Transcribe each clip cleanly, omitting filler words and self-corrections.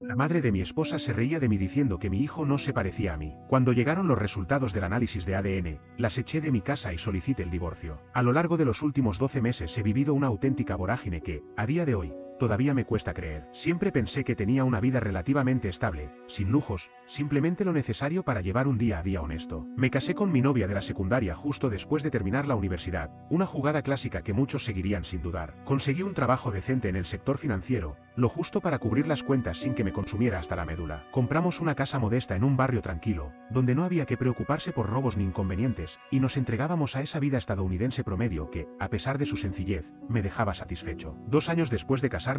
La madre de mi esposa se reía de mí diciendo que mi hijo no se parecía a mí. Cuando llegaron los resultados del análisis de ADN, las eché de mi casa y solicité el divorcio. A lo largo de los últimos 12 meses he vivido una auténtica vorágine que, a día de hoy, todavía me cuesta creer. Siempre pensé que tenía una vida relativamente estable, sin lujos, simplemente lo necesario para llevar un día a día honesto. Me casé con mi novia de la secundaria justo después de terminar la universidad, una jugada clásica que muchos seguirían sin dudar. Conseguí un trabajo decente en el sector financiero, lo justo para cubrir las cuentas sin que me consumiera hasta la médula. Compramos una casa modesta en un barrio tranquilo, donde no había que preocuparse por robos ni inconvenientes, y nos entregábamos a esa vida estadounidense promedio que, a pesar de su sencillez, me dejaba satisfecho. 2 años después de casarnos,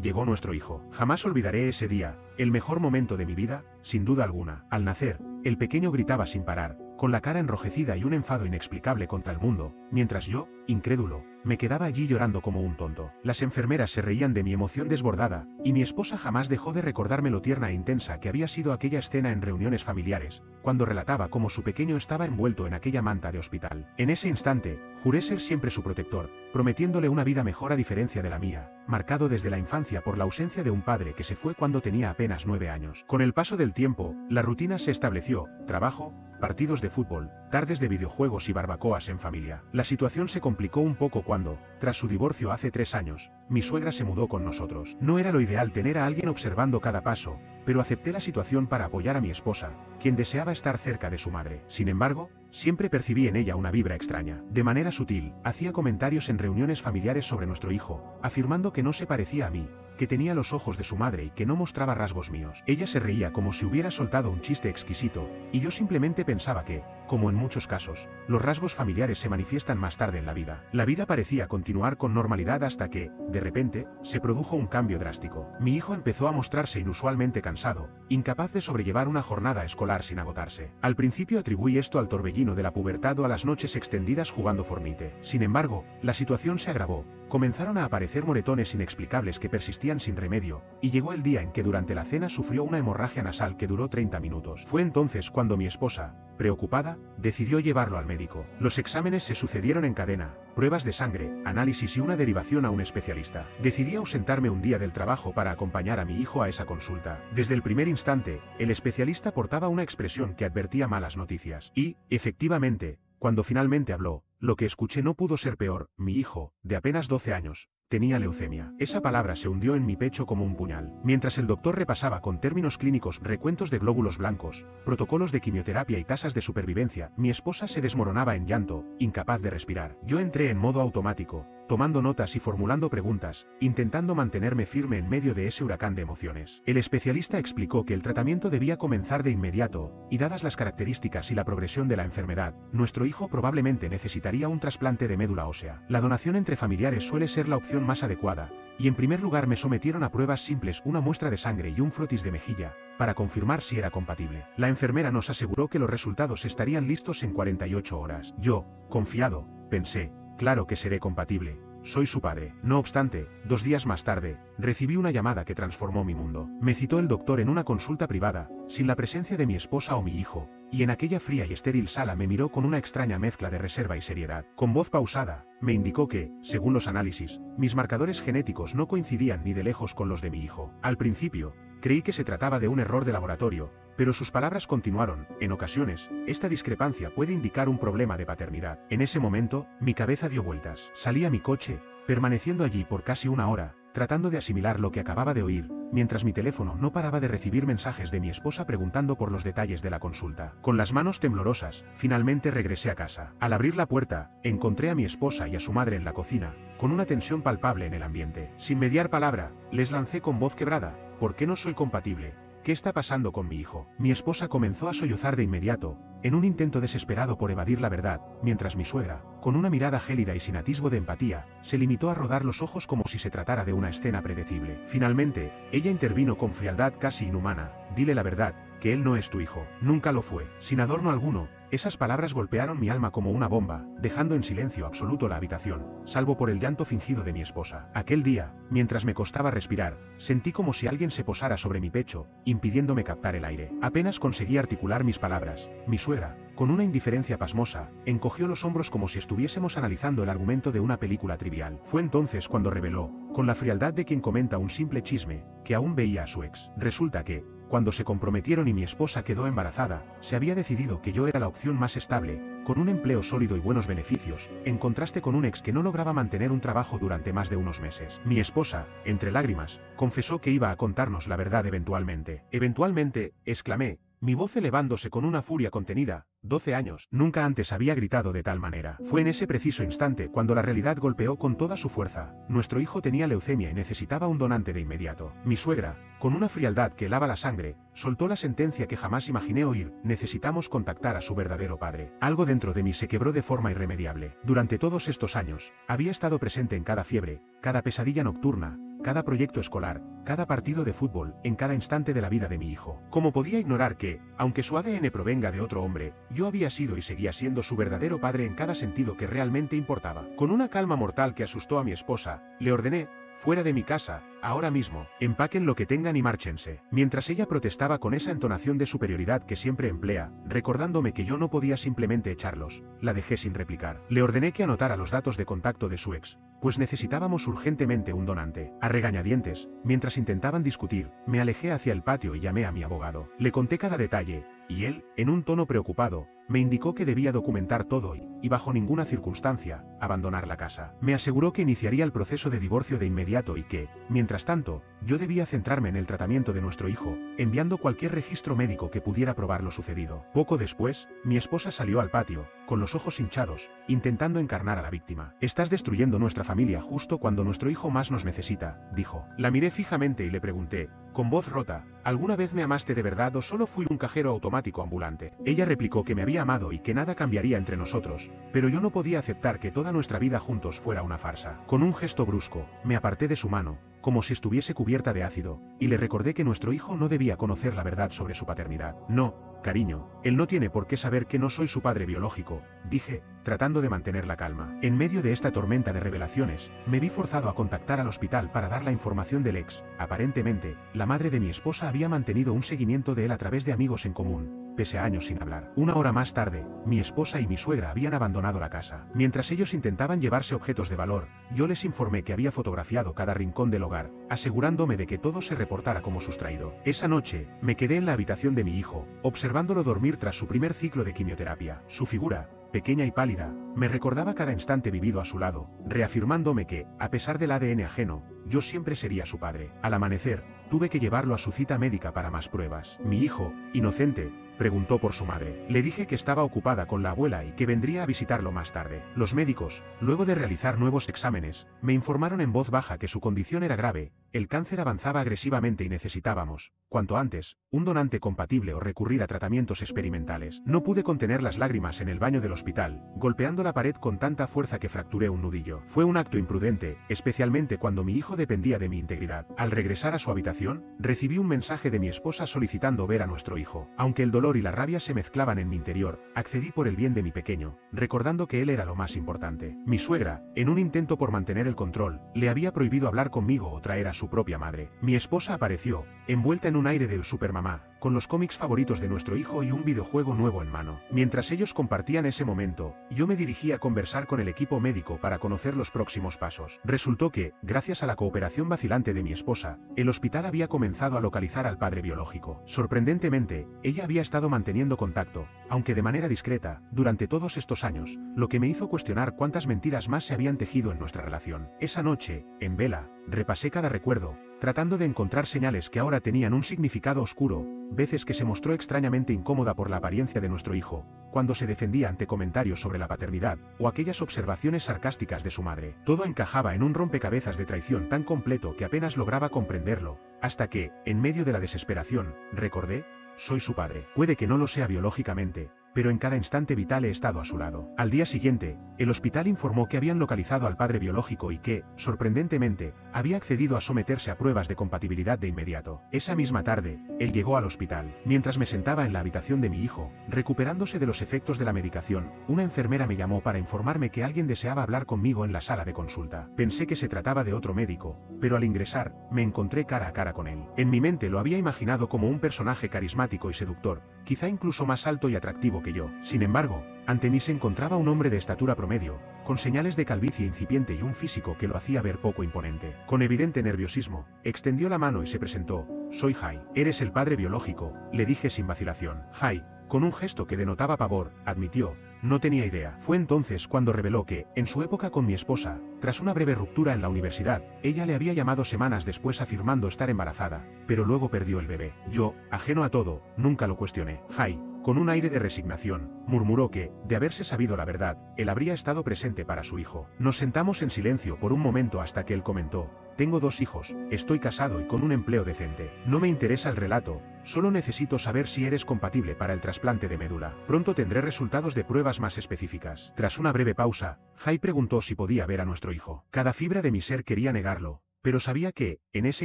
llegó nuestro hijo. Jamás olvidaré ese día, el mejor momento de mi vida, sin duda alguna. Al nacer, el pequeño gritaba sin parar, con la cara enrojecida y un enfado inexplicable contra el mundo, mientras yo, incrédulo, me quedaba allí llorando como un tonto. Las enfermeras se reían de mi emoción desbordada, y mi esposa jamás dejó de recordarme lo tierna e intensa que había sido aquella escena en reuniones familiares, cuando relataba cómo su pequeño estaba envuelto en aquella manta de hospital. En ese instante, juré ser siempre su protector, prometiéndole una vida mejor a diferencia de la mía, marcado desde la infancia por la ausencia de un padre que se fue cuando tenía apenas 9 años. Con el paso del tiempo, la rutina se estableció: trabajo, partidos de fútbol, tardes de videojuegos y barbacoas en familia. La situación se complicó un poco cuando, tras su divorcio hace 3 años, mi suegra se mudó con nosotros. No era lo ideal tener a alguien observando cada paso, pero acepté la situación para apoyar a mi esposa, quien deseaba estar cerca de su madre. Sin embargo, siempre percibí en ella una vibra extraña. De manera sutil, hacía comentarios en reuniones familiares sobre nuestro hijo, afirmando que no se parecía a mí, que tenía los ojos de su madre y que no mostraba rasgos míos. Ella se reía como si hubiera soltado un chiste exquisito, y yo simplemente pensaba que, como en muchos casos, los rasgos familiares se manifiestan más tarde en la vida. La vida parecía continuar con normalidad hasta que, de repente, se produjo un cambio drástico. Mi hijo empezó a mostrarse inusualmente cansado, incapaz de sobrellevar una jornada escolar sin agotarse. Al principio atribuí esto al torbellino de la pubertad o a las noches extendidas jugando Fortnite. Sin embargo, la situación se agravó. Comenzaron a aparecer moretones inexplicables que persistían sin remedio, y llegó el día en que durante la cena sufrió una hemorragia nasal que duró 30 minutos. Fue entonces cuando mi esposa, preocupada, decidió llevarlo al médico. Los exámenes se sucedieron en cadena: pruebas de sangre, análisis y una derivación a un especialista. Decidí ausentarme un día del trabajo para acompañar a mi hijo a esa consulta. Desde el primer instante, el especialista portaba una expresión que advertía malas noticias. Y, efectivamente, cuando finalmente habló, lo que escuché no pudo ser peor. Mi hijo, de apenas 12 años, tenía leucemia. Esa palabra se hundió en mi pecho como un puñal. Mientras el doctor repasaba con términos clínicos recuentos de glóbulos blancos, protocolos de quimioterapia y tasas de supervivencia, mi esposa se desmoronaba en llanto, incapaz de respirar. Yo entré en modo automático, tomando notas y formulando preguntas, intentando mantenerme firme en medio de ese huracán de emociones. El especialista explicó que el tratamiento debía comenzar de inmediato, y dadas las características y la progresión de la enfermedad, nuestro hijo probablemente necesitaría un trasplante de médula ósea. La donación entre familiares suele ser la opción más adecuada, y en primer lugar me sometieron a pruebas simples: una muestra de sangre y un frotis de mejilla, para confirmar si era compatible. La enfermera nos aseguró que los resultados estarían listos en 48 horas. Yo, confiado, pensé: claro que seré compatible. Soy su padre. No obstante, 2 días más tarde, recibí una llamada que transformó mi mundo. Me citó el doctor en una consulta privada, sin la presencia de mi esposa o mi hijo, y en aquella fría y estéril sala me miró con una extraña mezcla de reserva y seriedad. Con voz pausada, me indicó que, según los análisis, mis marcadores genéticos no coincidían ni de lejos con los de mi hijo. Al principio, creí que se trataba de un error de laboratorio, pero sus palabras continuaron: en ocasiones, esta discrepancia puede indicar un problema de paternidad. En ese momento, mi cabeza dio vueltas. Salí a mi coche, permaneciendo allí por casi 1 hora, tratando de asimilar lo que acababa de oír, mientras mi teléfono no paraba de recibir mensajes de mi esposa preguntando por los detalles de la consulta. Con las manos temblorosas, finalmente regresé a casa. Al abrir la puerta, encontré a mi esposa y a su madre en la cocina, con una tensión palpable en el ambiente. Sin mediar palabra, les lancé con voz quebrada: ¿por qué no soy compatible? ¿Qué está pasando con mi hijo? Mi esposa comenzó a sollozar de inmediato, en un intento desesperado por evadir la verdad, mientras mi suegra, con una mirada gélida y sin atisbo de empatía, se limitó a rodar los ojos como si se tratara de una escena predecible. Finalmente, ella intervino con frialdad casi inhumana: dile la verdad, que él no es tu hijo. Nunca lo fue. Sin adorno alguno, esas palabras golpearon mi alma como una bomba, dejando en silencio absoluto la habitación, salvo por el llanto fingido de mi esposa. Aquel día, mientras me costaba respirar, sentí como si alguien se posara sobre mi pecho, impidiéndome captar el aire. Apenas conseguí articular mis palabras. Mi suegra, con una indiferencia pasmosa, encogió los hombros como si estuviésemos analizando el argumento de una película trivial. Fue entonces cuando reveló, con la frialdad de quien comenta un simple chisme, que aún veía a su ex. Resulta que, cuando se comprometieron y mi esposa quedó embarazada, se había decidido que yo era la opción más estable, con un empleo sólido y buenos beneficios, en contraste con un ex que no lograba mantener un trabajo durante más de unos meses. Mi esposa, entre lágrimas, confesó que iba a contarnos la verdad eventualmente. Eventualmente, exclamé, mi voz elevándose con una furia contenida. 12 años. Nunca antes había gritado de tal manera. Fue en ese preciso instante cuando la realidad golpeó con toda su fuerza. Nuestro hijo tenía leucemia y necesitaba un donante de inmediato. Mi suegra, con una frialdad que helaba la sangre, soltó la sentencia que jamás imaginé oír: necesitamos contactar a su verdadero padre. Algo dentro de mí se quebró de forma irremediable. Durante todos estos años, había estado presente en cada fiebre, cada pesadilla nocturna, cada proyecto escolar, cada partido de fútbol, en cada instante de la vida de mi hijo. ¿Cómo podía ignorar que, aunque su ADN provenga de otro hombre, yo había sido y seguía siendo su verdadero padre en cada sentido que realmente importaba? Con una calma mortal que asustó a mi esposa, le ordené: fuera de mi casa, ahora mismo, empaquen lo que tengan y márchense. Mientras ella protestaba con esa entonación de superioridad que siempre emplea, recordándome que yo no podía simplemente echarlos, la dejé sin replicar. Le ordené que anotara los datos de contacto de su ex, pues necesitábamos urgentemente un donante. A regañadientes, mientras intentaban discutir, me alejé hacia el patio y llamé a mi abogado. Le conté cada detalle, y él, en un tono preocupado, me indicó que debía documentar todo y bajo ninguna circunstancia, abandonar la casa. Me aseguró que iniciaría el proceso de divorcio de inmediato y que, mientras tanto, yo debía centrarme en el tratamiento de nuestro hijo, enviando cualquier registro médico que pudiera probar lo sucedido. Poco después, mi esposa salió al patio, con los ojos hinchados, intentando encarnar a la víctima. Estás destruyendo nuestra familia justo cuando nuestro hijo más nos necesita, dijo. La miré fijamente y le pregunté, con voz rota: ¿alguna vez me amaste de verdad o solo fui un cajero automático ambulante? Ella replicó que me había amado y que nada cambiaría entre nosotros, pero yo no podía aceptar que toda nuestra vida juntos fuera una farsa. Con un gesto brusco, me aparté de su mano, como si estuviese cubierta de ácido, y le recordé que nuestro hijo no debía conocer la verdad sobre su paternidad. No, cariño, él no tiene por qué saber que no soy su padre biológico, dije, tratando de mantener la calma. En medio de esta tormenta de revelaciones, me vi forzado a contactar al hospital para dar la información del ex. Aparentemente, la madre de mi esposa había mantenido un seguimiento de él a través de amigos en común, pese a años sin hablar. Una hora más tarde, mi esposa y mi suegra habían abandonado la casa. Mientras ellos intentaban llevarse objetos de valor, yo les informé que había fotografiado cada rincón del hogar, asegurándome de que todo se reportara como sustraído. Esa noche, me quedé en la habitación de mi hijo, observándolo dormir tras su primer ciclo de quimioterapia. Su figura, pequeña y pálida, me recordaba cada instante vivido a su lado, reafirmándome que, a pesar del ADN ajeno, yo siempre sería su padre. Al amanecer, tuve que llevarlo a su cita médica para más pruebas. Mi hijo, inocente, preguntó por su madre. Le dije que estaba ocupada con la abuela y que vendría a visitarlo más tarde. Los médicos, luego de realizar nuevos exámenes, me informaron en voz baja que su condición era grave, el cáncer avanzaba agresivamente y necesitábamos, cuanto antes, un donante compatible o recurrir a tratamientos experimentales. No pude contener las lágrimas en el baño del hospital, golpeando la pared con tanta fuerza que fracturé un nudillo. Fue un acto imprudente, especialmente cuando mi hijo dependía de mi integridad. Al regresar a su habitación, recibí un mensaje de mi esposa solicitando ver a nuestro hijo. Aunque el dolor y la rabia se mezclaban en mi interior, accedí por el bien de mi pequeño, recordando que él era lo más importante. Mi suegra, en un intento por mantener el control, le había prohibido hablar conmigo o traer a su propia madre. Mi esposa apareció, envuelta en un aire de supermamá, con los cómics favoritos de nuestro hijo y un videojuego nuevo en mano. Mientras ellos compartían ese momento, yo me dirigí a conversar con el equipo médico para conocer los próximos pasos. Resultó que, gracias a la cooperación vacilante de mi esposa, el hospital había comenzado a localizar al padre biológico. Sorprendentemente, ella había estado manteniendo contacto, aunque de manera discreta, durante todos estos años, lo que me hizo cuestionar cuántas mentiras más se habían tejido en nuestra relación. Esa noche, en vela, repasé cada recuerdo, tratando de encontrar señales que ahora tenían un significado oscuro, veces que se mostró extrañamente incómoda por la apariencia de nuestro hijo, cuando se defendía ante comentarios sobre la paternidad, o aquellas observaciones sarcásticas de su madre. Todo encajaba en un rompecabezas de traición tan completo que apenas lograba comprenderlo, hasta que, en medio de la desesperación, recordé: soy su padre. Puede que no lo sea biológicamente, pero en cada instante vital he estado a su lado. Al día siguiente, el hospital informó que habían localizado al padre biológico y que, sorprendentemente, había accedido a someterse a pruebas de compatibilidad de inmediato. Esa misma tarde, él llegó al hospital. Mientras me sentaba en la habitación de mi hijo, recuperándose de los efectos de la medicación, una enfermera me llamó para informarme que alguien deseaba hablar conmigo en la sala de consulta. Pensé que se trataba de otro médico, pero al ingresar, me encontré cara a cara con él. En mi mente lo había imaginado como un personaje carismático y seductor, quizá incluso más alto y atractivo largo que yo. Sin embargo, ante mí se encontraba un hombre de estatura promedio, con señales de calvicie incipiente y un físico que lo hacía ver poco imponente. Con evidente nerviosismo, extendió la mano y se presentó. Soy Jai. Eres el padre biológico, le dije sin vacilación. Jai, con un gesto que denotaba pavor, admitió. No tenía idea. Fue entonces cuando reveló que, en su época con mi esposa, tras una breve ruptura en la universidad, ella le había llamado semanas después afirmando estar embarazada, pero luego perdió el bebé. Yo, ajeno a todo, nunca lo cuestioné. Jai, con un aire de resignación, murmuró que, de haberse sabido la verdad, él habría estado presente para su hijo. Nos sentamos en silencio por un momento hasta que él comentó. Tengo 2 hijos, estoy casado y con un empleo decente. No me interesa el relato, solo necesito saber si eres compatible para el trasplante de médula. Pronto tendré resultados de pruebas más específicas. Tras una breve pausa, Jai preguntó si podía ver a nuestro hijo. Cada fibra de mi ser quería negarlo, pero sabía que, en ese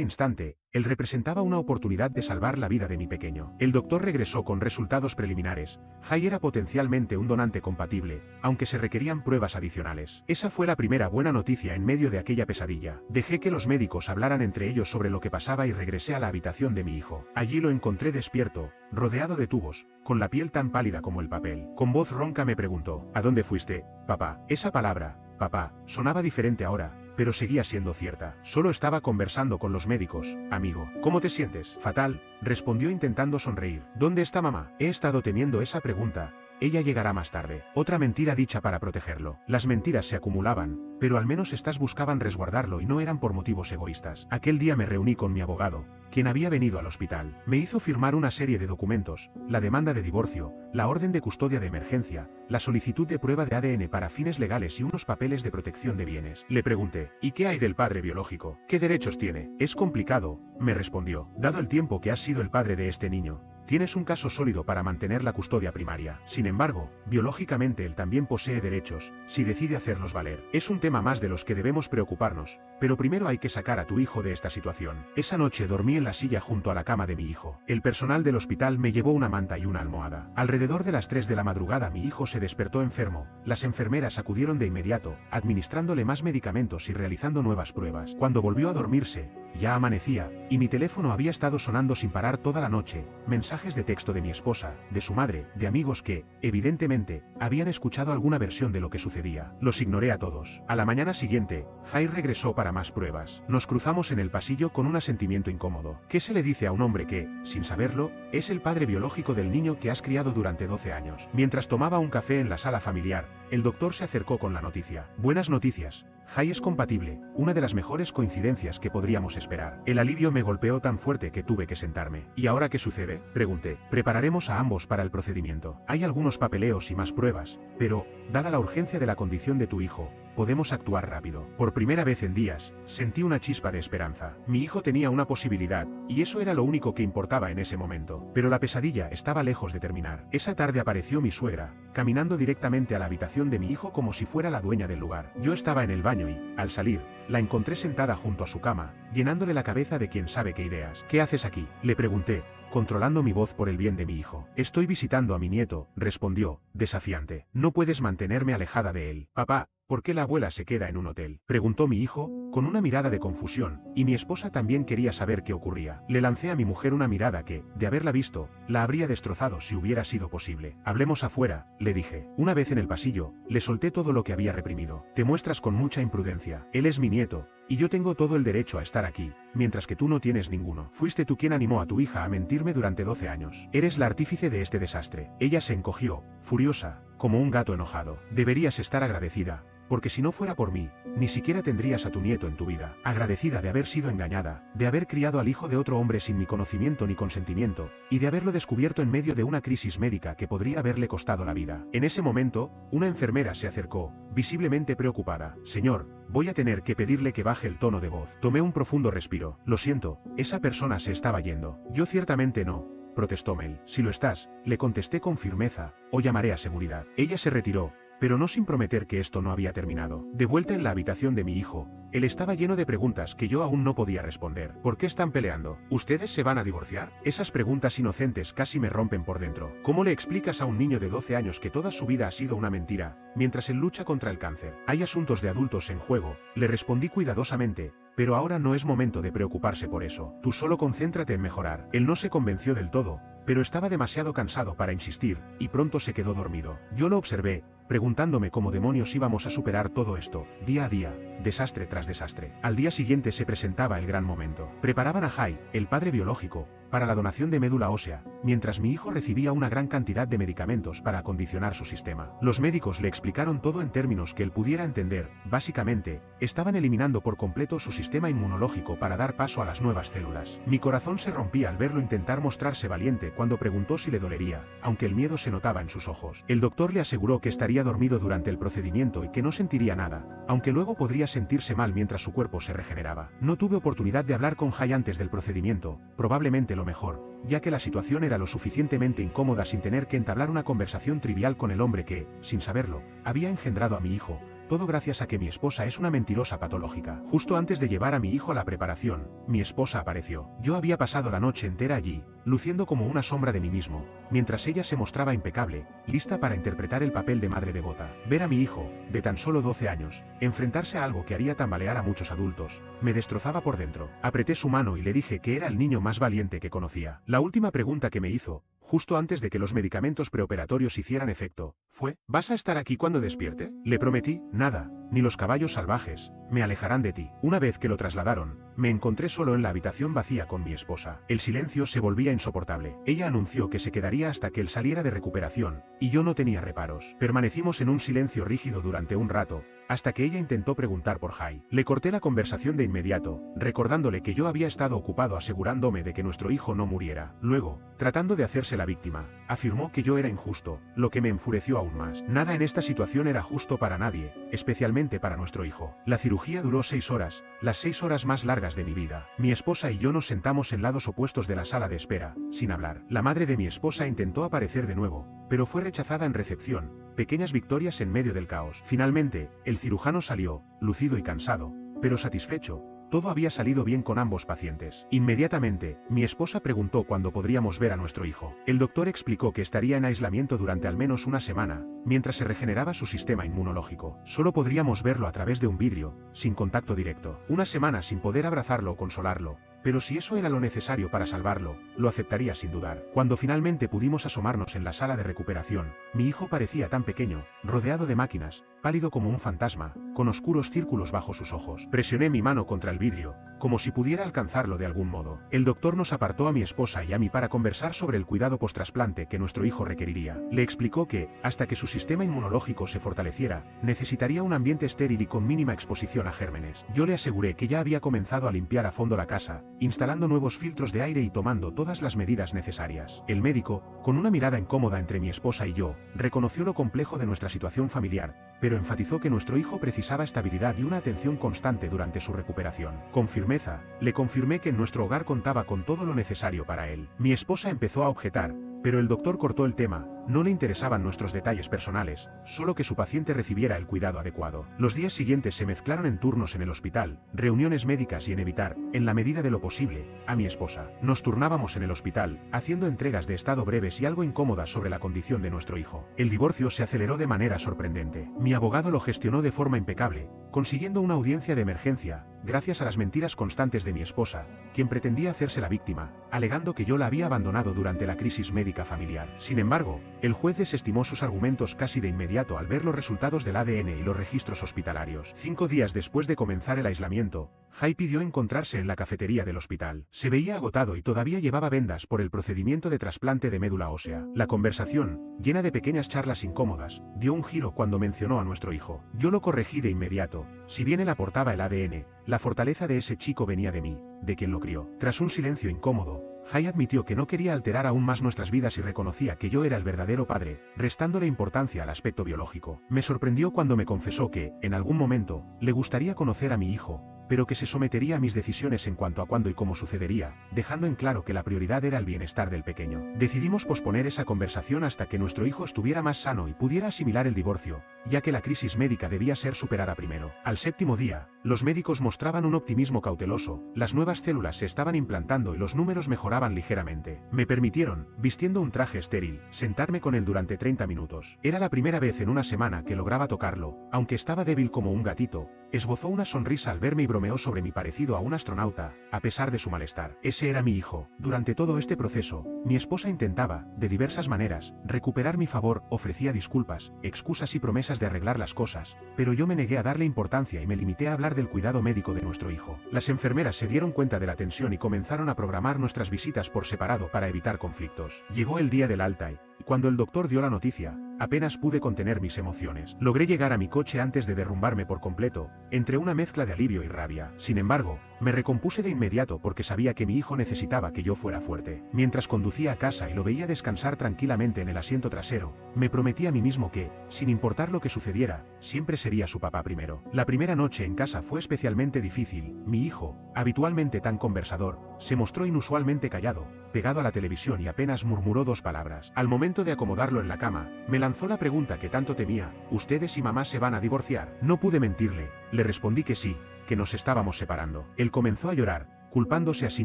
instante, él representaba una oportunidad de salvar la vida de mi pequeño. El doctor regresó con resultados preliminares. Jai era potencialmente un donante compatible, aunque se requerían pruebas adicionales. Esa fue la primera buena noticia en medio de aquella pesadilla. Dejé que los médicos hablaran entre ellos sobre lo que pasaba y regresé a la habitación de mi hijo. Allí lo encontré despierto, rodeado de tubos, con la piel tan pálida como el papel. Con voz ronca me preguntó, ¿a dónde fuiste, papá? Esa palabra, papá, sonaba diferente ahora, pero seguía siendo cierta. Solo estaba conversando con los médicos, amigo. ¿Cómo te sientes? Fatal, respondió intentando sonreír. ¿Dónde está mamá? He estado temiendo esa pregunta. Ella llegará más tarde. Otra mentira dicha para protegerlo. Las mentiras se acumulaban, pero al menos estas buscaban resguardarlo y no eran por motivos egoístas. Aquel día me reuní con mi abogado, quien había venido al hospital. Me hizo firmar una serie de documentos, la demanda de divorcio, la orden de custodia de emergencia, la solicitud de prueba de ADN para fines legales y unos papeles de protección de bienes. Le pregunté, ¿y qué hay del padre biológico? ¿Qué derechos tiene? Es complicado, me respondió. Dado el tiempo que has sido el padre de este niño, tienes un caso sólido para mantener la custodia primaria. Sin embargo, biológicamente él también posee derechos, si decide hacerlos valer. Es un tema más de los que debemos preocuparnos, pero primero hay que sacar a tu hijo de esta situación. Esa noche dormí en la silla junto a la cama de mi hijo. El personal del hospital me llevó una manta y una almohada. Alrededor de las 3 de la madrugada mi hijo se despertó enfermo. Las enfermeras acudieron de inmediato, administrándole más medicamentos y realizando nuevas pruebas. Cuando volvió a dormirse, ya amanecía, y mi teléfono había estado sonando sin parar toda la noche. Mensajes de texto de mi esposa, de su madre, de amigos que, evidentemente, habían escuchado alguna versión de lo que sucedía. Los ignoré a todos. A la mañana siguiente, Jai regresó para más pruebas. Nos cruzamos en el pasillo con un asentimiento incómodo. ¿Qué se le dice a un hombre que, sin saberlo, es el padre biológico del niño que has criado durante 12 años? Mientras tomaba un café en la sala familiar, el doctor se acercó con la noticia. Buenas noticias. Jai es compatible, una de las mejores coincidencias que podríamos esperar. El alivio me golpeó tan fuerte que tuve que sentarme. ¿Y ahora qué sucede? Pregunté. Prepararemos a ambos para el procedimiento. Hay algunos papeleos y más pruebas, pero, dada la urgencia de la condición de tu hijo, podemos actuar rápido. Por primera vez en días, sentí una chispa de esperanza. Mi hijo tenía una posibilidad, y eso era lo único que importaba en ese momento. Pero la pesadilla estaba lejos de terminar. Esa tarde apareció mi suegra, caminando directamente a la habitación de mi hijo como si fuera la dueña del lugar. Yo estaba en el baño y, al salir, la encontré sentada junto a su cama, llenándole la cabeza de quién sabe qué ideas. ¿Qué haces aquí?, le pregunté, controlando mi voz por el bien de mi hijo. Estoy visitando a mi nieto, respondió, desafiante. No puedes mantenerme alejada de él. Papá, ¿por qué la abuela se queda en un hotel?, preguntó mi hijo, con una mirada de confusión, y mi esposa también quería saber qué ocurría. Le lancé a mi mujer una mirada que, de haberla visto, la habría destrozado si hubiera sido posible. Hablemos afuera, le dije. Una vez en el pasillo, le solté todo lo que había reprimido. Te muestras con mucha imprudencia. Él es mi nieto, y yo tengo todo el derecho a estar aquí, mientras que tú no tienes ninguno. Fuiste tú quien animó a tu hija a mentirme durante 12 años. Eres la artífice de este desastre. Ella se encogió, furiosa, como un gato enojado. Deberías estar agradecida, porque si no fuera por mí, ni siquiera tendrías a tu nieto en tu vida. Agradecida de haber sido engañada, de haber criado al hijo de otro hombre sin mi conocimiento ni consentimiento, y de haberlo descubierto en medio de una crisis médica que podría haberle costado la vida. En ese momento, una enfermera se acercó, visiblemente preocupada. Señor, voy a tener que pedirle que baje el tono de voz. Tomé un profundo respiro. Lo siento, esa persona se estaba yendo. Yo ciertamente no, protestó Mel. Si lo estás, le contesté con firmeza, o llamaré a seguridad. Ella se retiró, pero no sin prometer que esto no había terminado. De vuelta en la habitación de mi hijo, él estaba lleno de preguntas que yo aún no podía responder. ¿Por qué están peleando? ¿Ustedes se van a divorciar? Esas preguntas inocentes casi me rompen por dentro. ¿Cómo le explicas a un niño de 12 años que toda su vida ha sido una mentira, mientras él lucha contra el cáncer? Hay asuntos de adultos en juego, le respondí cuidadosamente, pero ahora no es momento de preocuparse por eso. Tú solo concéntrate en mejorar. Él no se convenció del todo, pero estaba demasiado cansado para insistir, y pronto se quedó dormido. Yo lo observé, preguntándome cómo demonios íbamos a superar todo esto, día a día, desastre tras desastre. Al día siguiente se presentaba el gran momento. Preparaban a Jai, el padre biológico, para la donación de médula ósea, mientras mi hijo recibía una gran cantidad de medicamentos para acondicionar su sistema. Los médicos le explicaron todo en términos que él pudiera entender. Básicamente, estaban eliminando por completo su sistema inmunológico para dar paso a las nuevas células. Mi corazón se rompía al verlo intentar mostrarse valiente cuando preguntó si le dolería, aunque el miedo se notaba en sus ojos. El doctor le aseguró que estaría dormido durante el procedimiento y que no sentiría nada, aunque luego podría sentirse mal mientras su cuerpo se regeneraba. No tuve oportunidad de hablar con Jai antes del procedimiento, probablemente lo mejor, ya que la situación era lo suficientemente incómoda sin tener que entablar una conversación trivial con el hombre que, sin saberlo, había engendrado a mi hijo. Todo gracias a que mi esposa es una mentirosa patológica. Justo antes de llevar a mi hijo a la preparación, mi esposa apareció. Yo había pasado la noche entera allí, luciendo como una sombra de mí mismo, mientras ella se mostraba impecable, lista para interpretar el papel de madre devota. Ver a mi hijo, de tan solo 12 años, enfrentarse a algo que haría tambalear a muchos adultos, me destrozaba por dentro. Apreté su mano y le dije que era el niño más valiente que conocía. La última pregunta que me hizo, justo antes de que los medicamentos preoperatorios hicieran efecto, fue: ¿vas a estar aquí cuando despierte? Le prometí: nada, ni los caballos salvajes, me alejarán de ti. Una vez que lo trasladaron, me encontré solo en la habitación vacía con mi esposa. El silencio se volvía insoportable. Ella anunció que se quedaría hasta que él saliera de recuperación, y yo no tenía reparos. Permanecimos en un silencio rígido durante un rato, hasta que ella intentó preguntar por Jai. Le corté la conversación de inmediato, recordándole que yo había estado ocupado asegurándome de que nuestro hijo no muriera. Luego, tratando de hacerse la víctima, afirmó que yo era injusto, lo que me enfureció aún más. Nada en esta situación era justo para nadie, especialmente para nuestro hijo. La cirugía duró 6 horas, las 6 horas más largas de mi vida. Mi esposa y yo nos sentamos en lados opuestos de la sala de espera, sin hablar. La madre de mi esposa intentó aparecer de nuevo, pero fue rechazada en recepción. Pequeñas victorias en medio del caos. Finalmente, el cirujano salió, lucido y cansado, pero satisfecho. Todo había salido bien con ambos pacientes. Inmediatamente, mi esposa preguntó cuándo podríamos ver a nuestro hijo. El doctor explicó que estaría en aislamiento durante al menos una semana, mientras se regeneraba su sistema inmunológico. Solo podríamos verlo a través de un vidrio, sin contacto directo. Una semana sin poder abrazarlo o consolarlo. Pero si eso era lo necesario para salvarlo, lo aceptaría sin dudar. Cuando finalmente pudimos asomarnos en la sala de recuperación, mi hijo parecía tan pequeño, rodeado de máquinas, pálido como un fantasma, con oscuros círculos bajo sus ojos. Presioné mi mano contra el vidrio, como si pudiera alcanzarlo de algún modo. El doctor nos apartó a mi esposa y a mí para conversar sobre el cuidado postrasplante que nuestro hijo requeriría. Le explicó que, hasta que su sistema inmunológico se fortaleciera, necesitaría un ambiente estéril y con mínima exposición a gérmenes. Yo le aseguré que ya había comenzado a limpiar a fondo la casa, instalando nuevos filtros de aire y tomando todas las medidas necesarias. El médico, con una mirada incómoda entre mi esposa y yo, reconoció lo complejo de nuestra situación familiar, pero enfatizó que nuestro hijo precisaba estabilidad y una atención constante durante su recuperación. Con firmeza, le confirmé que en nuestro hogar contaba con todo lo necesario para él. Mi esposa empezó a objetar, pero el doctor cortó el tema. No le interesaban nuestros detalles personales, solo que su paciente recibiera el cuidado adecuado. Los días siguientes se mezclaron en turnos en el hospital, reuniones médicas y en evitar, en la medida de lo posible, a mi esposa. Nos turnábamos en el hospital, haciendo entregas de estado breves y algo incómodas sobre la condición de nuestro hijo. El divorcio se aceleró de manera sorprendente. Mi abogado lo gestionó de forma impecable, consiguiendo una audiencia de emergencia, gracias a las mentiras constantes de mi esposa, quien pretendía hacerse la víctima, alegando que yo la había abandonado durante la crisis médica familiar. Sin embargo, el juez desestimó sus argumentos casi de inmediato al ver los resultados del ADN y los registros hospitalarios. 5 días después de comenzar el aislamiento, Jai pidió encontrarse en la cafetería del hospital. Se veía agotado y todavía llevaba vendas por el procedimiento de trasplante de médula ósea. La conversación, llena de pequeñas charlas incómodas, dio un giro cuando mencionó a nuestro hijo. Yo lo corregí de inmediato. Si bien él aportaba el ADN, la fortaleza de ese chico venía de mí, de quien lo crió. Tras un silencio incómodo, Jai admitió que no quería alterar aún más nuestras vidas y reconocía que yo era el verdadero padre, restándole importancia al aspecto biológico. Me sorprendió cuando me confesó que, en algún momento, le gustaría conocer a mi hijo, pero que se sometería a mis decisiones en cuanto a cuándo y cómo sucedería, dejando en claro que la prioridad era el bienestar del pequeño. Decidimos posponer esa conversación hasta que nuestro hijo estuviera más sano y pudiera asimilar el divorcio, ya que la crisis médica debía ser superada primero. Al 7º día, los médicos mostraban un optimismo cauteloso, las nuevas células se estaban implantando y los números mejoraban ligeramente. Me permitieron, vistiendo un traje estéril, sentarme con él durante 30 minutos. Era la primera vez en una semana que lograba tocarlo, aunque estaba débil como un gatito, Esbozó una sonrisa al verme y bromeó sobre mi parecido a un astronauta, a pesar de su malestar. Ese era mi hijo. Durante todo este proceso, mi esposa intentaba, de diversas maneras, recuperar mi favor, ofrecía disculpas, excusas y promesas de arreglar las cosas, pero yo me negué a darle importancia y me limité a hablar del cuidado médico de nuestro hijo. Las enfermeras se dieron cuenta de la tensión y comenzaron a programar nuestras visitas por separado para evitar conflictos. Llegó el día del alta y, cuando el doctor dio la noticia, apenas pude contener mis emociones. Logré llegar a mi coche antes de derrumbarme por completo, entre una mezcla de alivio y rabia. Sin embargo, me recompuse de inmediato porque sabía que mi hijo necesitaba que yo fuera fuerte. Mientras conducía a casa y lo veía descansar tranquilamente en el asiento trasero, me prometí a mí mismo que, sin importar lo que sucediera, siempre sería su papá primero. La primera noche en casa fue especialmente difícil. Mi hijo, habitualmente tan conversador, se mostró inusualmente callado, pegado a la televisión y apenas murmuró dos palabras. Al momento de acomodarlo en la cama, me lanzó la pregunta que tanto temía: ¿ustedes y mamá se van a divorciar? No pude mentirle, le respondí que sí, que nos estábamos separando. Él comenzó a llorar, culpándose a sí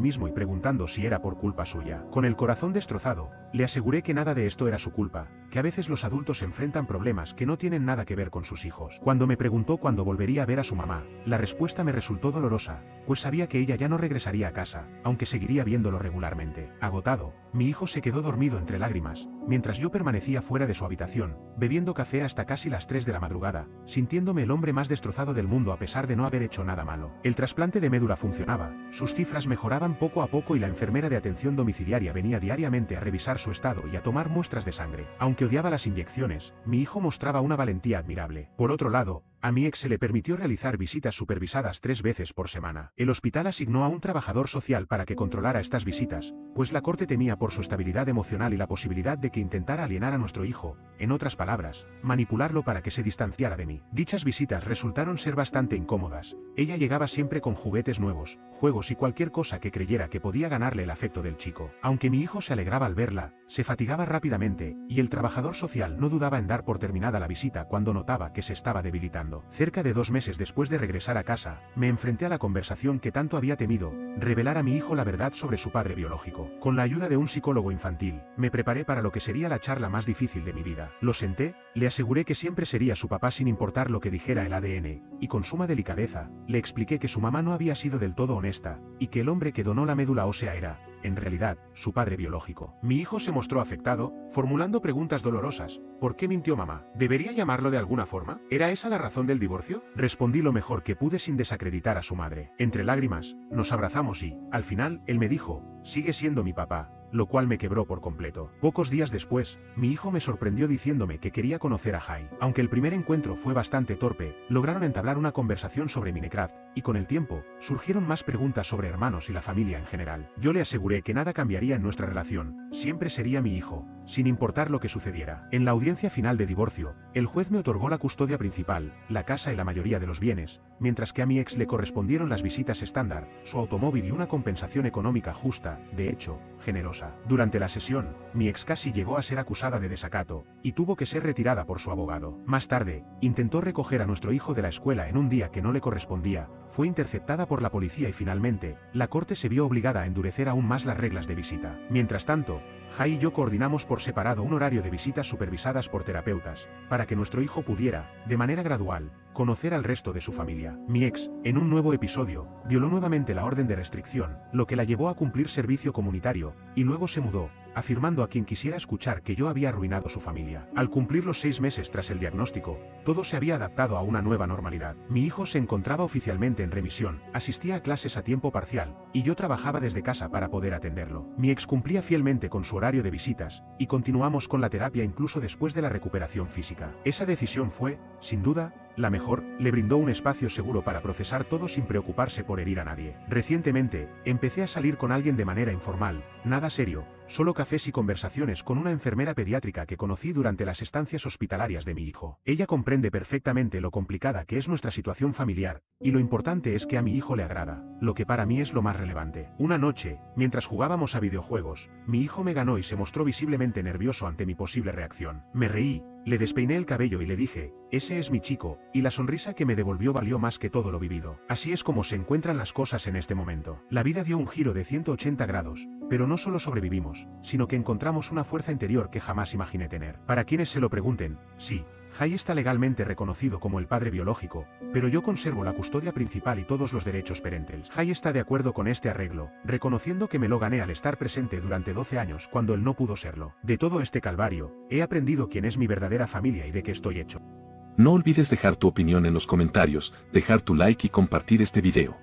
mismo y preguntando si era por culpa suya. Con el corazón destrozado, le aseguré que nada de esto era su culpa, que a veces los adultos enfrentan problemas que no tienen nada que ver con sus hijos. Cuando me preguntó cuándo volvería a ver a su mamá, la respuesta me resultó dolorosa, pues sabía que ella ya no regresaría a casa, aunque seguiría viéndolo regularmente. Agotado, mi hijo se quedó dormido entre lágrimas, mientras yo permanecía fuera de su habitación, bebiendo café hasta casi las 3 de la madrugada, sintiéndome el hombre más destrozado del mundo a pesar de no haber hecho nada malo. El trasplante de médula funcionaba, sus cifras mejoraban poco a poco y la enfermera de atención domiciliaria venía diariamente a revisar su estado y a tomar muestras de sangre. Aunque odiaba las inyecciones, mi hijo mostraba una valentía admirable. Por otro lado, a mi ex se le permitió realizar visitas supervisadas 3 veces por semana. El hospital asignó a un trabajador social para que controlara estas visitas, pues la corte temía por su estabilidad emocional y la posibilidad de que intentara alienar a nuestro hijo, en otras palabras, manipularlo para que se distanciara de mí. Dichas visitas resultaron ser bastante incómodas. Ella llegaba siempre con juguetes nuevos, juegos y cualquier cosa que creyera que podía ganarle el afecto del chico. Aunque mi hijo se alegraba al verla, se fatigaba rápidamente, y el trabajador social no dudaba en dar por terminada la visita cuando notaba que se estaba debilitando. Cerca de 2 meses después de regresar a casa, me enfrenté a la conversación que tanto había temido: revelar a mi hijo la verdad sobre su padre biológico. Con la ayuda de un psicólogo infantil, me preparé para lo que sería la charla más difícil de mi vida. Lo senté, le aseguré que siempre sería su papá sin importar lo que dijera el ADN, y con suma delicadeza, le expliqué que su mamá no había sido del todo honesta, y que el hombre que donó la médula ósea era, en realidad, su padre biológico. Mi hijo se mostró afectado, formulando preguntas dolorosas. ¿Por qué mintió mamá? ¿Debería llamarlo de alguna forma? ¿Era esa la razón del divorcio? Respondí lo mejor que pude sin desacreditar a su madre. Entre lágrimas, nos abrazamos y, al final, él me dijo: sigue siendo mi papá, lo cual me quebró por completo. Pocos días después, mi hijo me sorprendió diciéndome que quería conocer a Jai. Aunque el primer encuentro fue bastante torpe, lograron entablar una conversación sobre Minecraft, y con el tiempo, surgieron más preguntas sobre hermanos y la familia en general. Yo le aseguré que nada cambiaría en nuestra relación, siempre sería mi hijo, sin importar lo que sucediera. En la audiencia final de divorcio, el juez me otorgó la custodia principal, la casa y la mayoría de los bienes, mientras que a mi ex le correspondieron las visitas estándar, su automóvil y una compensación económica justa, de hecho, generosa. Durante la sesión, mi ex casi llegó a ser acusada de desacato, y tuvo que ser retirada por su abogado. Más tarde, intentó recoger a nuestro hijo de la escuela en un día que no le correspondía, fue interceptada por la policía y finalmente, la corte se vio obligada a endurecer aún más las reglas de visita. Mientras tanto, Jai y yo coordinamos por separado un horario de visitas supervisadas por terapeutas, para que nuestro hijo pudiera, de manera gradual, conocer al resto de su familia. Mi ex, en un nuevo episodio, violó nuevamente la orden de restricción, lo que la llevó a cumplir servicio comunitario, y luego se mudó, afirmando a quien quisiera escuchar que yo había arruinado su familia. Al cumplir los 6 meses tras el diagnóstico, todo se había adaptado a una nueva normalidad. Mi hijo se encontraba oficialmente en remisión, asistía a clases a tiempo parcial, y yo trabajaba desde casa para poder atenderlo. Mi ex cumplía fielmente con su horario de visitas, y continuamos con la terapia incluso después de la recuperación física. Esa decisión fue, sin duda, la mejor. Le brindó un espacio seguro para procesar todo sin preocuparse por herir a nadie. Recientemente, empecé a salir con alguien de manera informal, nada serio, solo cafés y conversaciones con una enfermera pediátrica que conocí durante las estancias hospitalarias de mi hijo. Ella comprende perfectamente lo complicada que es nuestra situación familiar, y lo importante es que a mi hijo le agrada, lo que para mí es lo más relevante. Una noche, mientras jugábamos a videojuegos, mi hijo me ganó y se mostró visiblemente nervioso ante mi posible reacción. Me reí, le despeiné el cabello y le dije: ese es mi chico, y la sonrisa que me devolvió valió más que todo lo vivido. Así es como se encuentran las cosas en este momento. La vida dio un giro de 180 grados, pero no solo sobrevivimos, sino que encontramos una fuerza interior que jamás imaginé tener. Para quienes se lo pregunten, sí, Jai está legalmente reconocido como el padre biológico, pero yo conservo la custodia principal y todos los derechos parentales. Jai está de acuerdo con este arreglo, reconociendo que me lo gané al estar presente durante 12 años cuando él no pudo serlo. De todo este calvario, he aprendido quién es mi verdadera familia y de qué estoy hecho. No olvides dejar tu opinión en los comentarios, dejar tu like y compartir este video.